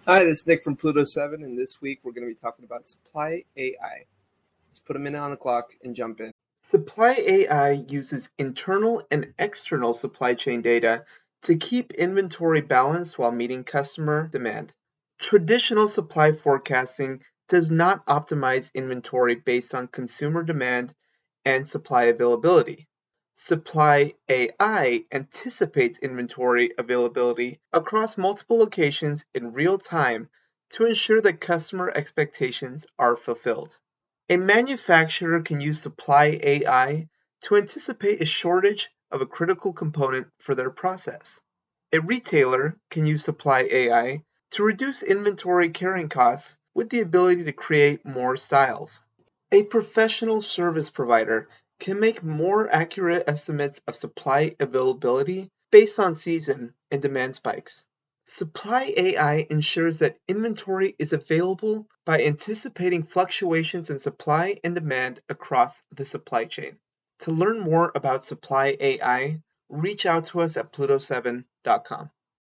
Hi, this is Nick from Pluto 7, and this week we're going to be talking about supply AI. Let's put a minute on the clock and jump in. Supply AI uses internal and external supply chain data to keep inventory balanced while meeting customer demand. Traditional supply forecasting does not optimize inventory based on consumer demand and supply availability. Supply AI anticipates inventory availability across multiple locations in real time to ensure that customer expectations are fulfilled. A manufacturer can use supply AI to anticipate a shortage of a critical component for their process. A retailer can use supply AI to reduce inventory carrying costs with the ability to create more styles. A professional service provider can make more accurate estimates of supply availability based on season and demand spikes. Supply AI ensures that inventory is available by anticipating fluctuations in supply and demand across the supply chain. To learn more about Supply AI, reach out to us at Pluto7.com.